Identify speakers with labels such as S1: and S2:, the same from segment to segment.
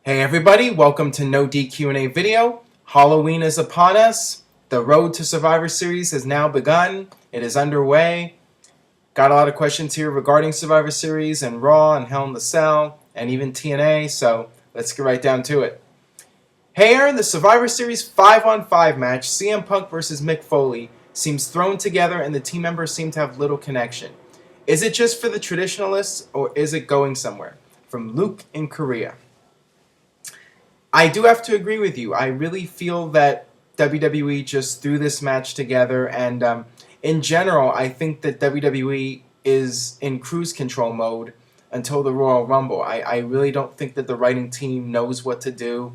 S1: Hey everybody, welcome to NoDQ&A video. Halloween is upon us. The road to Survivor Series has now begun. It is underway. Got a lot of questions here regarding Survivor Series and Raw and Hell in the Cell and even TNA, so let's get right down to it. Hey Aaron, the Survivor Series 5-on-5 match, CM Punk versus Mick Foley, seems thrown together and the team members seem to have little connection. Is it just for the traditionalists or is it going somewhere? From Luke in Korea. I do have to agree with you. I really feel that WWE just threw this match together, and in general, I think that WWE is in cruise control mode until the Royal Rumble. I really don't think that the writing team knows what to do.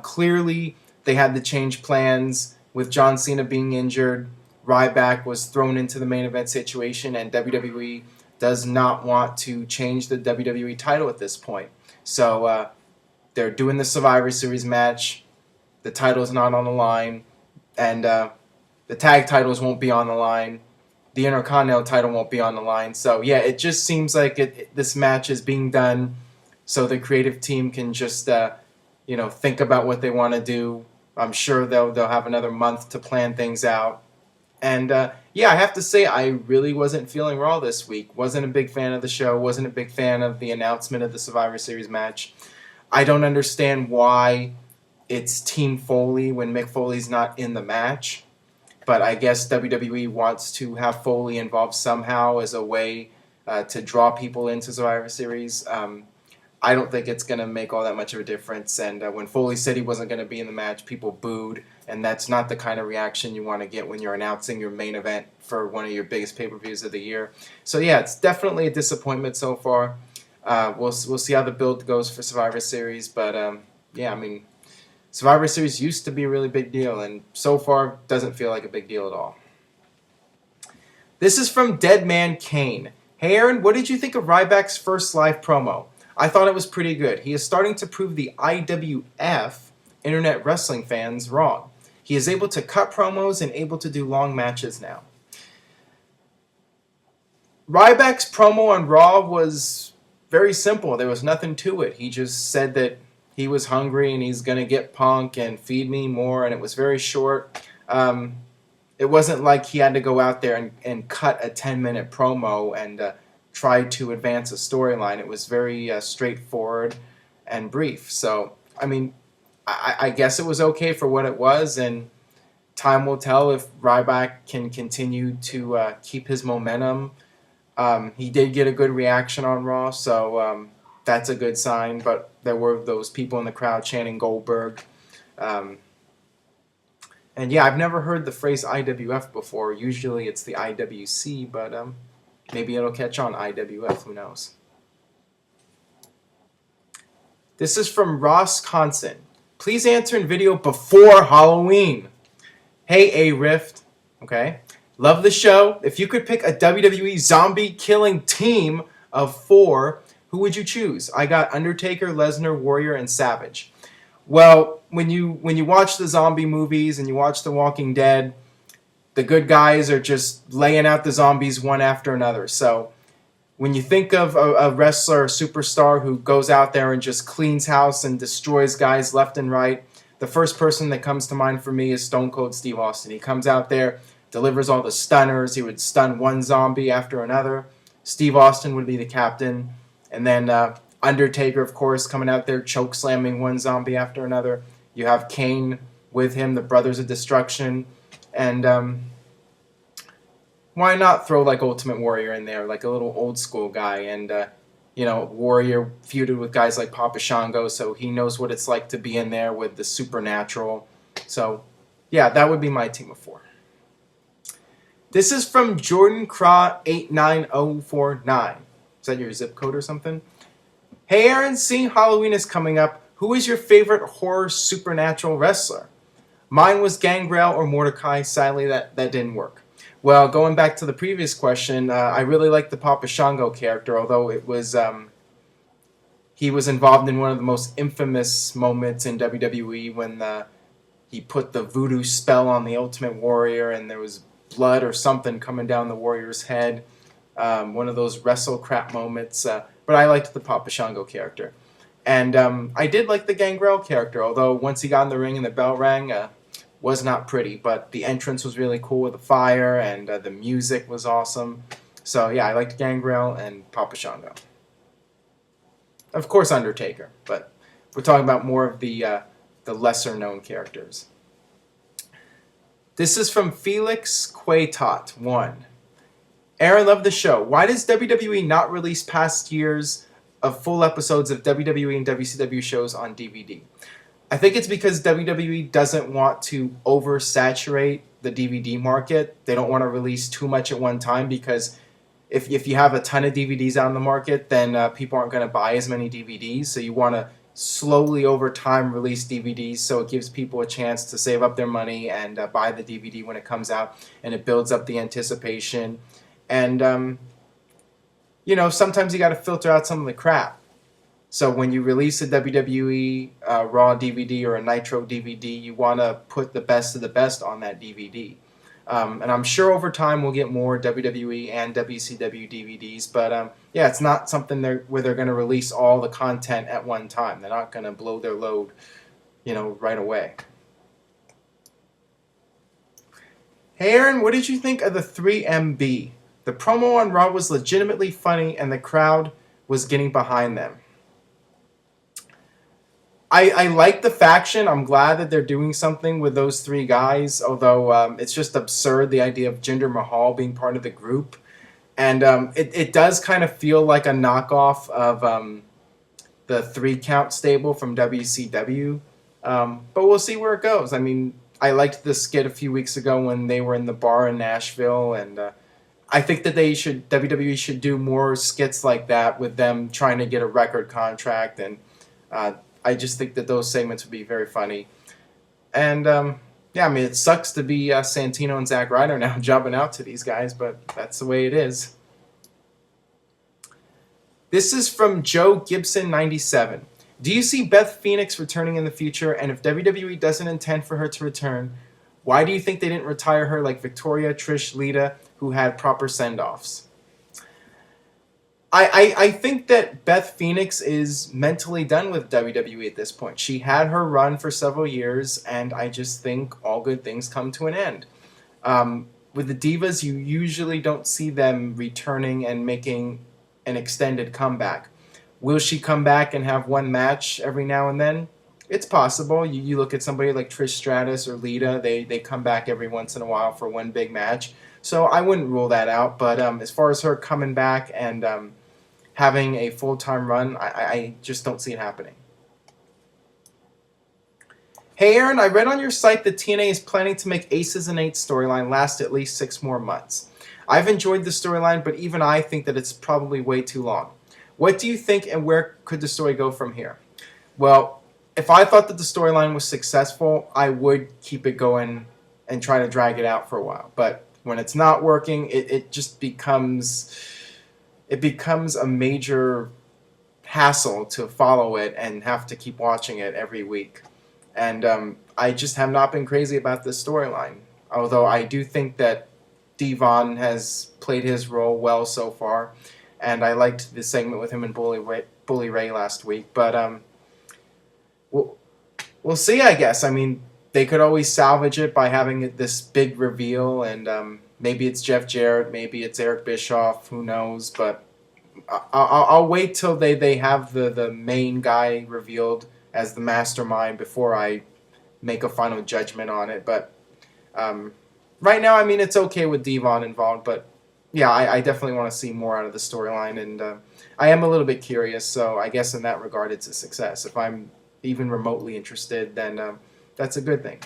S1: Clearly, they had to change plans with John Cena being injured. Ryback was thrown into the main event situation, and WWE does not want to change the WWE title at this point. So, they're doing the Survivor Series match. The title's not on the line. And the tag titles won't be on the line. The Intercontinental title won't be on the line. So, yeah, it just seems like this match is being done so the creative team can just, think about what they want to do. I'm sure they'll have another month to plan things out. And, yeah, I have to say I really wasn't feeling Raw this week. Wasn't a big fan of the show. Wasn't a big fan of the announcement of the Survivor Series match. I don't understand why it's Team Foley when Mick Foley's not in the match, but I guess WWE wants to have Foley involved somehow as a way to draw people into Survivor Series. I don't think it's going to make all that much of a difference, and when Foley said he wasn't going to be in the match, people booed, and that's not the kind of reaction you want to get when you're announcing your main event for one of your biggest pay-per-views of the year. So yeah, it's definitely a disappointment so far. We'll see how the build goes for Survivor Series, but yeah, I mean, Survivor Series used to be a really big deal, and so far doesn't feel like a big deal at all. This is from Dead Man Kane. Hey Aaron, what did you think of Rybacks' first live promo? I thought it was pretty good. He is starting to prove the IWF, Internet Wrestling fans, wrong. He is able to cut promos and able to do long matches now. Rybacks' promo on Raw was very simple. There was nothing to it. He just said that he was hungry and he's going to get Punk and feed me more, and it was very short. It wasn't like he had to go out there and cut a 10-minute promo and try to advance a storyline. It was very straightforward and brief. So, I mean, I guess it was okay for what it was, and time will tell if Ryback can continue to keep his momentum. He did get a good reaction on Raw, so that's a good sign, but there were those people in the crowd chanting Goldberg. And yeah, I've never heard the phrase IWF before. Usually it's the IWC, but maybe it'll catch on IWF, who knows. This is from Ross Constant. Please answer in video before Halloween. Hey, A-Rift. Okay. Love the show. If you could pick a WWE zombie killing team of 4, who would you choose? I got Undertaker, Lesnar, Warrior, and Savage. Well, when you watch the zombie movies and you watch The Walking Dead, the good guys are just laying out the zombies one after another. So when you think of a wrestler, a superstar who goes out there and just cleans house and destroys guys left and right, the first person that comes to mind for me is Stone Cold Steve Austin. He comes out there, delivers all the stunners. He would stun one zombie after another. Steve Austin would be the captain. And then Undertaker, of course, coming out there, choke slamming one zombie after another. You have Kane with him, the Brothers of Destruction. And why not throw like Ultimate Warrior in there, like a little old school guy? And, Warrior feuded with guys like Papa Shango, so he knows what it's like to be in there with the supernatural. So, yeah, that would be my team of 4. This is from Jordan Craw 89049. Is that your zip code or something? Hey Aaron, seeing Halloween is coming up. Who is your favorite horror supernatural wrestler? Mine was Gangrel or Mordecai. Sadly, that didn't work. Well, going back to the previous question, I really liked the Papa Shango character, although it was he was involved in one of the most infamous moments in WWE when he put the voodoo spell on the Ultimate Warrior and there was blood or something coming down the Warrior's head. One of those wrestle crap moments. But I liked the Papa Shango character. And I did like the Gangrel character, although once he got in the ring and the bell rang, was not pretty. But the entrance was really cool with the fire, and the music was awesome. So yeah, I liked Gangrel and Papa Shango. Of course, Undertaker, but we're talking about more of the lesser-known characters. This is from Felix Quaytot 1. Aaron loved the show. Why does WWE not release past years of full episodes of WWE and WCW shows on DVD? I think it's because WWE doesn't want to oversaturate the DVD market. They don't want to release too much at one time, because if you have a ton of DVDs out in the market, then people aren't going to buy as many DVDs. So you want to slowly over time release DVDs, so it gives people a chance to save up their money and buy the DVD when it comes out, and it builds up the anticipation. And sometimes you got to filter out some of the crap. So when you release a WWE Raw DVD or a Nitro DVD, you want to put the best of the best on that DVD. And I'm sure over time we'll get more WWE and WCW DVDs, but yeah, it's not something where they're going to release all the content at one time. They're not going to blow their load, right away. Hey Aaron, what did you think of the 3MB? The promo on Raw was legitimately funny, and the crowd was getting behind them. I like the faction. I'm glad that they're doing something with those three guys, although it's just absurd, the idea of Jinder Mahal being part of the group. And it does kind of feel like a knockoff of the 3-count stable from WCW. But we'll see where it goes. I mean, I liked the skit a few weeks ago when they were in the bar in Nashville, and I think that WWE should do more skits like that with them trying to get a record contract, and I just think that those segments would be very funny. And yeah, I mean, it sucks to be Santino and Zack Ryder now jumping out to these guys, but that's the way it is. This is from Joe Gibson 97. Do you see Beth Phoenix returning in the future? And if WWE doesn't intend for her to return, why do you think they didn't retire her like Victoria, Trish, Lita, who had proper send-offs? I think that Beth Phoenix is mentally done with WWE at this point. She had her run for several years, and I just think all good things come to an end. With the Divas, you usually don't see them returning and making an extended comeback. Will she come back and have one match every now and then? It's possible. You look at somebody like Trish Stratus or Lita, they come back every once in a while for one big match. So I wouldn't rule that out. But as far as her coming back and having a full-time run, I just don't see it happening. Hey Aaron, I read on your site that TNA is planning to make Aces and Eights storyline last at least 6 more months. I've enjoyed the storyline, but even I think that it's probably way too long. What do you think, and where could the story go from here? Well, if I thought that the storyline was successful, I would keep it going and try to drag it out for a while. But when it's not working, it just becomes a major hassle to follow it and have to keep watching it every week. And I just have not been crazy about this storyline. Although I do think that Devon has played his role well so far. And I liked the segment with him and Bully Ray last week. But we'll see, I guess. I mean, they could always salvage it by having this big reveal. And maybe it's Jeff Jarrett. Maybe it's Eric Bischoff. Who knows? But I'll wait till they have the main guy revealed as the mastermind before I make a final judgment on it. But right now, I mean, it's okay with Devon involved, but yeah, I definitely want to see more out of the storyline, and I am a little bit curious, so I guess in that regard it's a success. If I'm even remotely interested, then that's a good thing.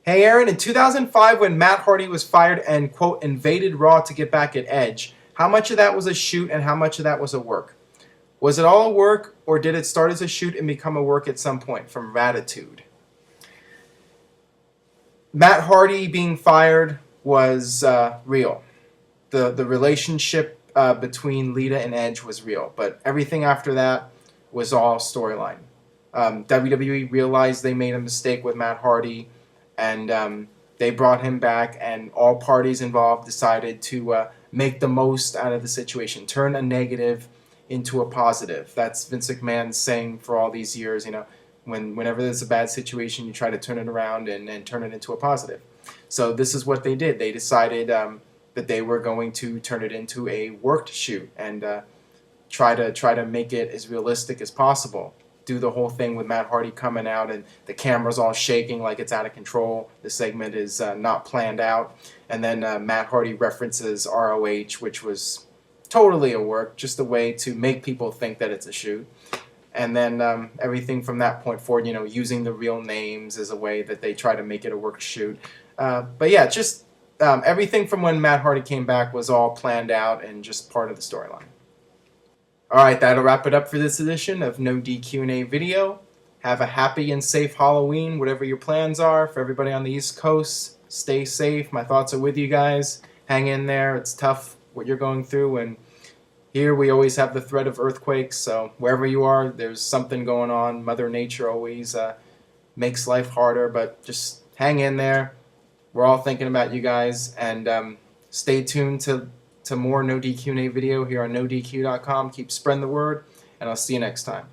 S1: Hey Aaron, in 2005 when Matt Hardy was fired and, quote, invaded Raw to get back at Edge, how much of that was a shoot and how much of that was a work? Was it all a work, or did it start as a shoot and become a work at some point? From Ratitude. Matt Hardy being fired was real. The relationship between Lita and Edge was real, but everything after that was all storyline. WWE realized they made a mistake with Matt Hardy, and they brought him back, and all parties involved decided to make the most out of the situation, turn a negative into a positive. That's Vince McMahon's saying for all these years, you know, whenever there's a bad situation, you try to turn it around and turn it into a positive. So this is what they did. They decided that they were going to turn it into a worked shoot and try to make it as realistic as possible. Do the whole thing with Matt Hardy coming out and the camera's all shaking like it's out of control. The segment is not planned out. And then Matt Hardy references ROH, which was totally a work, just a way to make people think that it's a shoot. And then everything from that point forward, you know, using the real names as a way that they try to make it a work shoot. But yeah, just everything from when Matt Hardy came back was all planned out and just part of the storyline. All right, that'll wrap it up for this edition of No DQ&A Video. Have a happy and safe Halloween, whatever your plans are. For everybody on the East Coast, stay safe. My thoughts are with you guys. Hang in there. It's tough what you're going through, and here we always have the threat of earthquakes, so wherever you are, there's something going on. Mother Nature always makes life harder, but just hang in there. We're all thinking about you guys, and stay tuned to more No DQ&A video here on NoDQ.com. Keep spreading the word, and I'll see you next time.